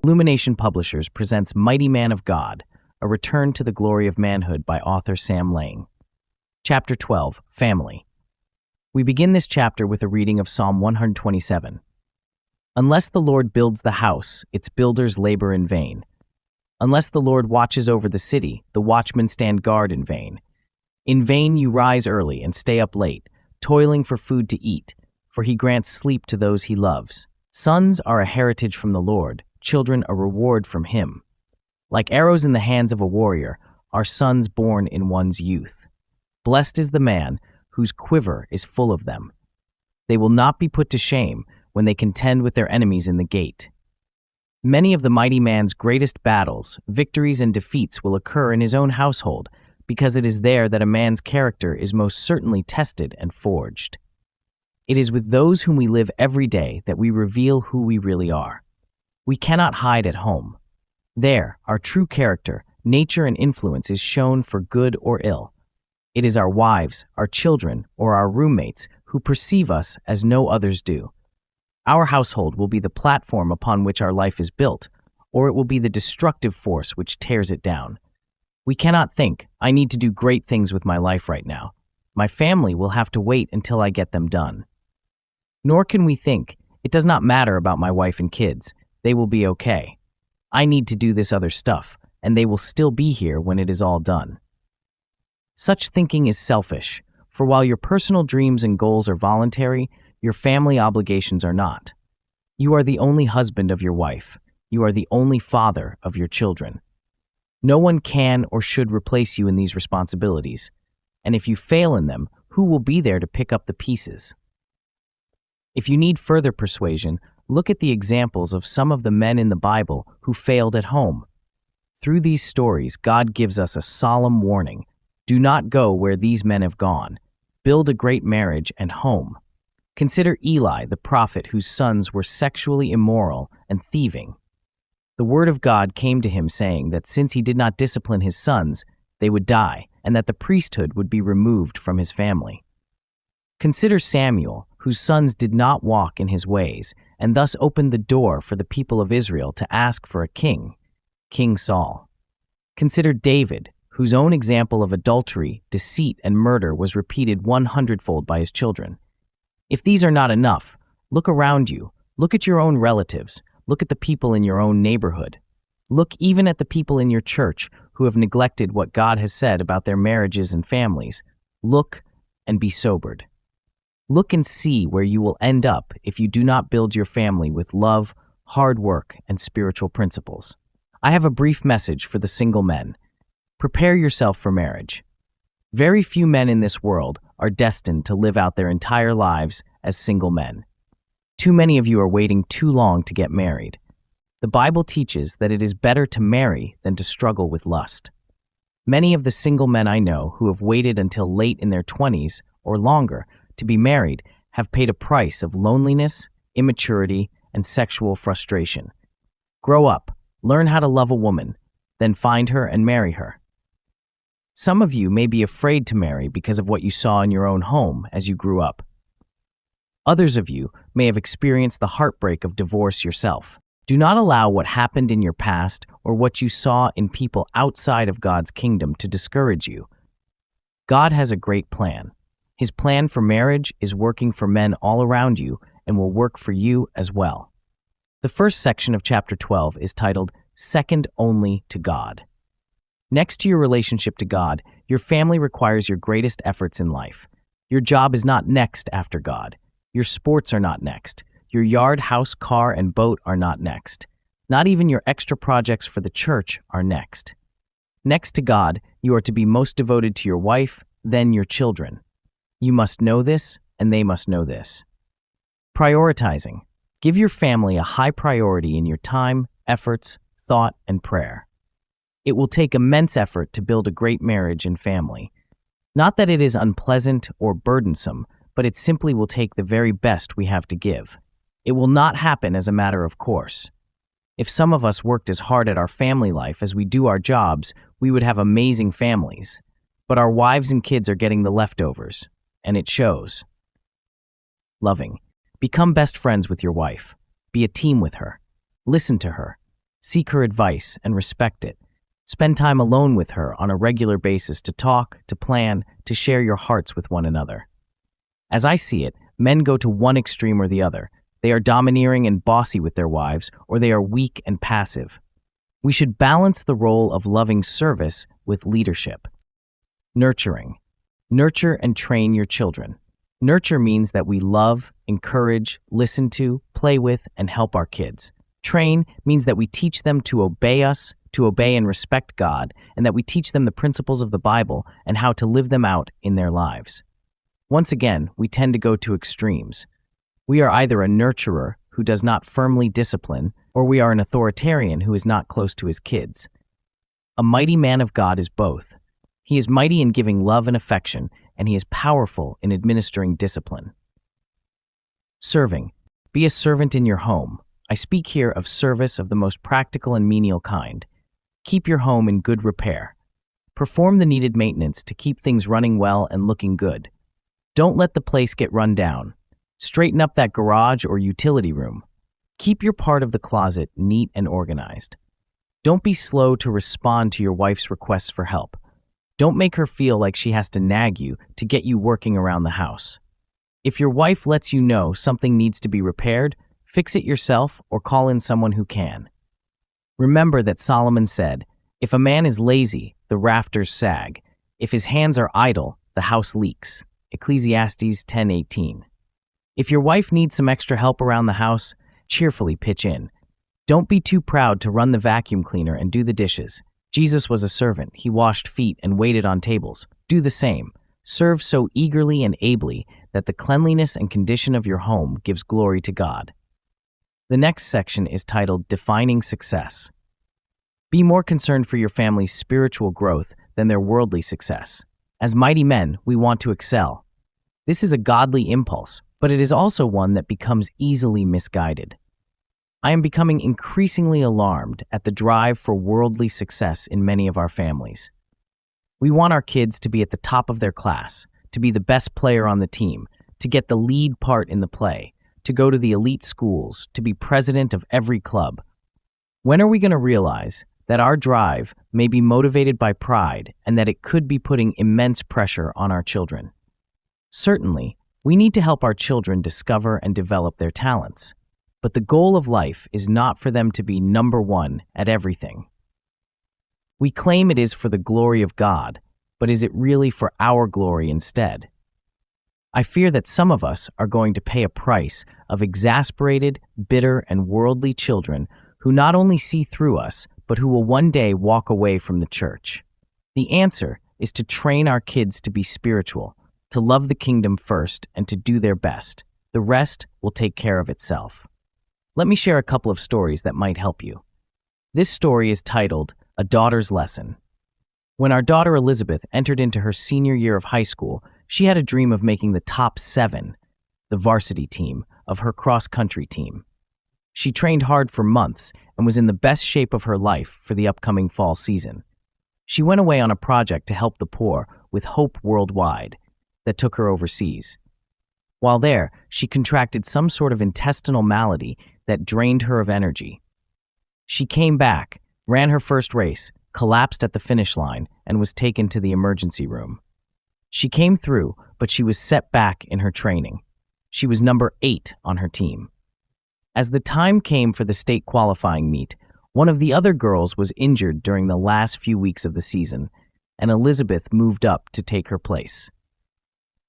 Illumination Publishers presents Mighty Man of God, A Return to the Glory of Manhood by author Sam Laing. Chapter 12, Family. We begin this chapter with a reading of Psalm 127. Unless the Lord builds the house, its builders labor in vain. Unless the Lord watches over the city, the watchmen stand guard in vain. In vain you rise early and stay up late, toiling for food to eat, for he grants sleep to those he loves. Sons are a heritage from the Lord, children a reward from him. Like arrows in the hands of a warrior are sons born in one's youth. Blessed is the man whose quiver is full of them. They will not be put to shame when they contend with their enemies in the gate. Many of the mighty man's greatest battles, victories, and defeats will occur in his own household, because it is there that a man's character is most certainly tested and forged. It is with those whom we live every day that we reveal who we really are. We cannot hide at home. There, our true character, nature, and influence is shown for good or ill. It is our wives, our children, or our roommates who perceive us as no others do. Our household will be the platform upon which our life is built, or it will be the destructive force which tears it down. We cannot think, I need to do great things with my life right now. My family will have to wait until I get them done. Nor can we think, it does not matter about my wife and kids. They will be okay. I need to do this other stuff, and they will still be here when it is all done. Such thinking is selfish, for while your personal dreams and goals are voluntary, your family obligations are not. You are the only husband of your wife. You are the only father of your children. No one can or should replace you in these responsibilities, and if you fail in them, who will be there to pick up the pieces? If you need further persuasion, look at the examples of some of the men in the Bible who failed at home. Through these stories, God gives us a solemn warning. Do not go where these men have gone. Build a great marriage and home. Consider Eli, the prophet whose sons were sexually immoral and thieving. The word of God came to him saying that since he did not discipline his sons, they would die, and that the priesthood would be removed from his family. Consider Samuel, whose sons did not walk in his ways, and thus opened the door for the people of Israel to ask for a king, King Saul. Consider David, whose own example of adultery, deceit, and murder was repeated 100-fold by his children. If these are not enough, look around you. Look at your own relatives. Look at the people in your own neighborhood. Look even at the people in your church who have neglected what God has said about their marriages and families. Look and be sobered. Look and see where you will end up if you do not build your family with love, hard work, and spiritual principles. I have a brief message for the single men. Prepare yourself for marriage. Very few men in this world are destined to live out their entire lives as single men. Too many of you are waiting too long to get married. The Bible teaches that it is better to marry than to struggle with lust. Many of the single men I know who have waited until late in their 20s or longer to be married have paid a price of loneliness, immaturity, and sexual frustration. Grow up, learn how to love a woman, then find her and marry her. Some of you may be afraid to marry because of what you saw in your own home as you grew up. Others of you may have experienced the heartbreak of divorce yourself. Do not allow what happened in your past or what you saw in people outside of God's kingdom to discourage you. God has a great plan. His plan for marriage is working for men all around you and will work for you as well. The first section of chapter 12 is titled, Second Only to God. Next to your relationship to God, your family requires your greatest efforts in life. Your job is not next after God. Your sports are not next. Your yard, house, car, and boat are not next. Not even your extra projects for the church are next. Next to God, you are to be most devoted to your wife, then your children. You must know this, and they must know this. Prioritizing. Give your family a high priority in your time, efforts, thought, and prayer. It will take immense effort to build a great marriage and family. Not that it is unpleasant or burdensome, but it simply will take the very best we have to give. It will not happen as a matter of course. If some of us worked as hard at our family life as we do our jobs, we would have amazing families. But our wives and kids are getting the leftovers, and it shows. Loving. Become best friends with your wife. Be a team with her. Listen to her. Seek her advice and respect it. Spend time alone with her on a regular basis to talk, to plan, to share your hearts with one another. As I see it, men go to one extreme or the other. They are domineering and bossy with their wives, or they are weak and passive. We should balance the role of loving service with leadership. Nurturing. Nurture and train your children. Nurture means that we love, encourage, listen to, play with, and help our kids. Train means that we teach them to obey us, to obey and respect God, and that we teach them the principles of the Bible and how to live them out in their lives. Once again, we tend to go to extremes. We are either a nurturer who does not firmly discipline, or we are an authoritarian who is not close to his kids. A mighty man of God is both. He is mighty in giving love and affection, and he is powerful in administering discipline. Serving. Be a servant in your home. I speak here of service of the most practical and menial kind. Keep your home in good repair. Perform the needed maintenance to keep things running well and looking good. Don't let the place get run down. Straighten up that garage or utility room. Keep your part of the closet neat and organized. Don't be slow to respond to your wife's requests for help. Don't make her feel like she has to nag you to get you working around the house. If your wife lets you know something needs to be repaired, fix it yourself or call in someone who can. Remember that Solomon said, "If a man is lazy, the rafters sag. If his hands are idle, the house leaks." Ecclesiastes 10:18. If your wife needs some extra help around the house, cheerfully pitch in. Don't be too proud to run the vacuum cleaner and do the dishes. Jesus was a servant. He washed feet and waited on tables. Do the same. Serve so eagerly and ably that the cleanliness and condition of your home gives glory to God. The next section is titled Defining Success. Be more concerned for your family's spiritual growth than their worldly success. As mighty men, we want to excel. This is a godly impulse, but it is also one that becomes easily misguided. I am becoming increasingly alarmed at the drive for worldly success in many of our families. We want our kids to be at the top of their class, to be the best player on the team, to get the lead part in the play, to go to the elite schools, to be president of every club. When are we going to realize that our drive may be motivated by pride and that it could be putting immense pressure on our children? Certainly, we need to help our children discover and develop their talents, but the goal of life is not for them to be number one at everything. We claim it is for the glory of God, but is it really for our glory instead? I fear that some of us are going to pay a price of exasperated, bitter, and worldly children who not only see through us, but who will one day walk away from the church. The answer is to train our kids to be spiritual, to love the kingdom first, and to do their best. The rest will take care of itself. Let me share a couple of stories that might help you. This story is titled, A Daughter's Lesson. When our daughter Elizabeth entered into her senior year of high school, she had a dream of making the top 7, the varsity team, of her cross-country team. She trained hard for months and was in the best shape of her life for the upcoming fall season. She went away on a project to help the poor with Hope Worldwide that took her overseas. While there, she contracted some sort of intestinal malady that drained her of energy. She came back, ran her first race, collapsed at the finish line, and was taken to the emergency room. She came through, but she was set back in her training. She was number 8 on her team. As the time came for the state qualifying meet, one of the other girls was injured during the last few weeks of the season, and Elizabeth moved up to take her place.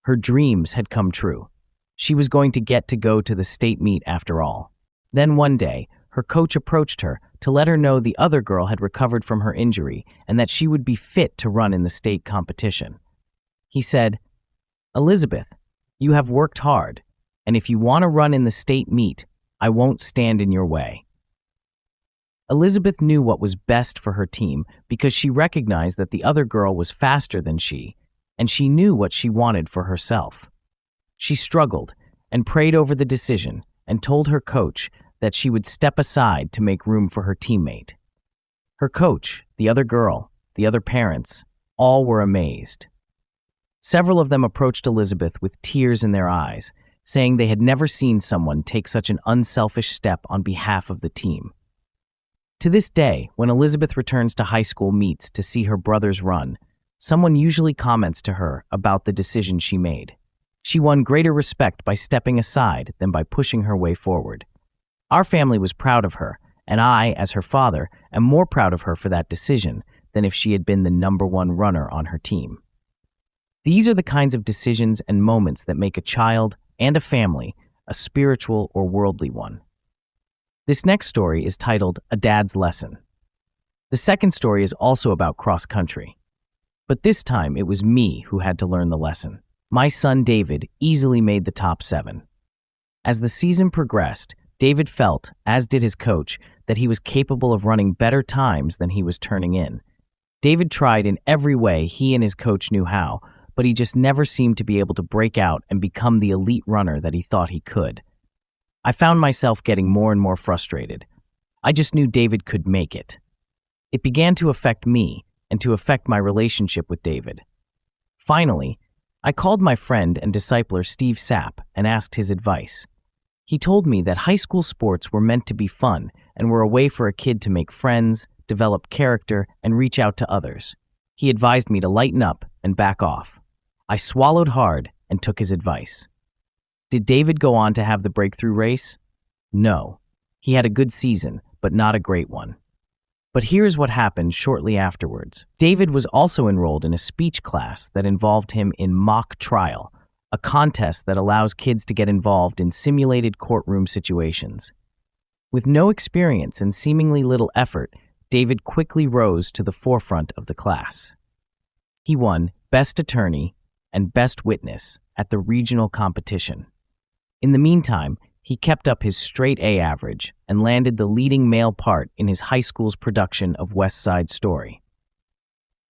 Her dreams had come true. She was going to get to go to the state meet after all. Then one day, her coach approached her to let her know the other girl had recovered from her injury and that she would be fit to run in the state competition. He said, "Elizabeth, you have worked hard, and if you want to run in the state meet, I won't stand in your way." Elizabeth knew what was best for her team because she recognized that the other girl was faster than she, and she knew what she wanted for herself. She struggled and prayed over the decision and told her coach that she would step aside to make room for her teammate. Her coach, the other girl, the other parents, all were amazed. Several of them approached Elizabeth with tears in their eyes, saying they had never seen someone take such an unselfish step on behalf of the team. To this day, when Elizabeth returns to high school meets to see her brothers run, someone usually comments to her about the decision she made. She won greater respect by stepping aside than by pushing her way forward. Our family was proud of her, and I, as her father, am more proud of her for that decision than if she had been the #1 runner on her team. These are the kinds of decisions and moments that make a child and a family a spiritual or worldly one. This next story is titled A Dad's Lesson. The second story is also about cross-country. But this time it was me who had to learn the lesson. My son David easily made the top 7. As the season progressed, David felt, as did his coach, that he was capable of running better times than he was turning in. David tried in every way he and his coach knew how, but he just never seemed to be able to break out and become the elite runner that he thought he could. I found myself getting more and more frustrated. I just knew David could make it. It began to affect me and to affect my relationship with David. Finally, I called my friend and discipler Steve Sapp and asked his advice. He told me that high school sports were meant to be fun and were a way for a kid to make friends, develop character, and reach out to others. He advised me to lighten up and back off. I swallowed hard and took his advice. Did David go on to have the breakthrough race? No. He had a good season, but not a great one. But here's what happened shortly afterwards. David was also enrolled in a speech class that involved him in mock trial, a contest that allows kids to get involved in simulated courtroom situations. With no experience and seemingly little effort, David quickly rose to the forefront of the class. He won Best Attorney and Best Witness at the regional competition. In the meantime, he kept up his straight A average and landed the leading male part in his high school's production of West Side Story.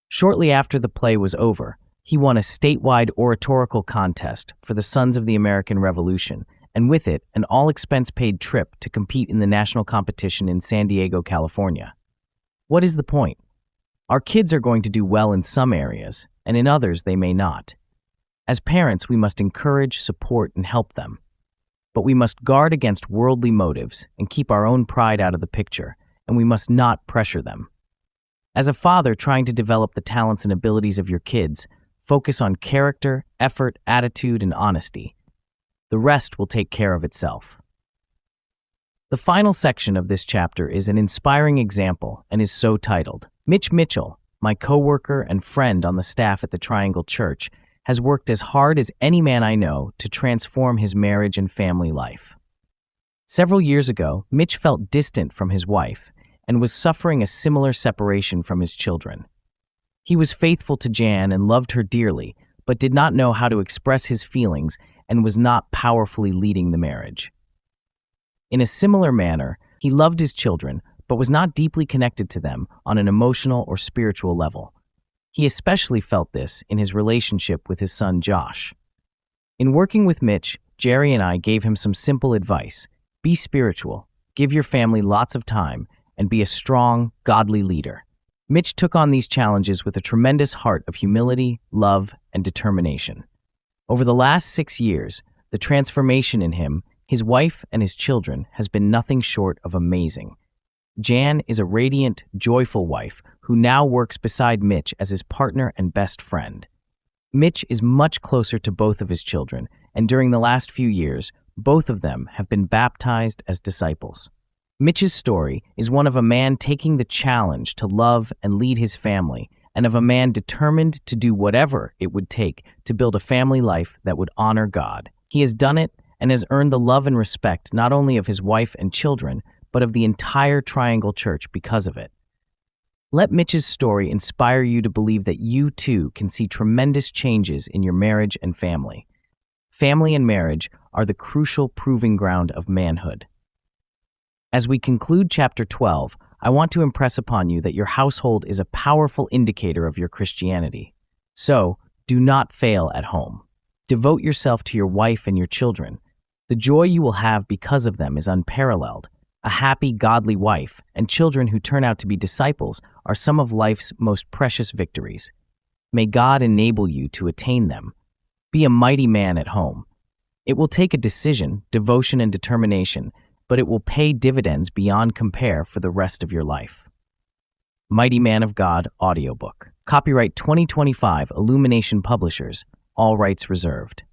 Shortly after the play was over, he won a statewide oratorical contest for the Sons of the American Revolution, and with it, an all-expense-paid trip to compete in the national competition in San Diego, California. What is the point? Our kids are going to do well in some areas, and in others they may not. As parents, we must encourage, support, and help them. But we must guard against worldly motives and keep our own pride out of the picture, and we must not pressure them. As a father trying to develop the talents and abilities of your kids, focus on character, effort, attitude, and honesty. The rest will take care of itself. The final section of this chapter is an inspiring example and is so titled. Mitch Mitchell, my coworker and friend on the staff at the Triangle Church, has worked as hard as any man I know to transform his marriage and family life. Several years ago, Mitch felt distant from his wife and was suffering a similar separation from his children. He was faithful to Jan and loved her dearly, but did not know how to express his feelings and was not powerfully leading the marriage. In a similar manner, he loved his children, but was not deeply connected to them on an emotional or spiritual level. He especially felt this in his relationship with his son Josh. In working with Mitch, Jerry and I gave him some simple advice. Be spiritual, give your family lots of time, and be a strong, godly leader. Mitch took on these challenges with a tremendous heart of humility, love, and determination. Over the last 6 years, the transformation in him, his wife, and his children has been nothing short of amazing. Jan is a radiant, joyful wife who now works beside Mitch as his partner and best friend. Mitch is much closer to both of his children, and during the last few years, both of them have been baptized as disciples. Mitch's story is one of a man taking the challenge to love and lead his family, and of a man determined to do whatever it would take to build a family life that would honor God. He has done it and has earned the love and respect not only of his wife and children, but of the entire Triangle Church because of it. Let Mitch's story inspire you to believe that you too can see tremendous changes in your marriage and family. Family and marriage are the crucial proving ground of manhood. As we conclude Chapter 12, I want to impress upon you that your household is a powerful indicator of your Christianity. So, do not fail at home. Devote yourself to your wife and your children. The joy you will have because of them is unparalleled. A happy, godly wife and children who turn out to be disciples are some of life's most precious victories. May God enable you to attain them. Be a mighty man at home. It will take a decision, devotion, and determination, but it will pay dividends beyond compare for the rest of your life. Mighty Man of God Audiobook. Copyright 2025 Illumination Publishers. All rights reserved.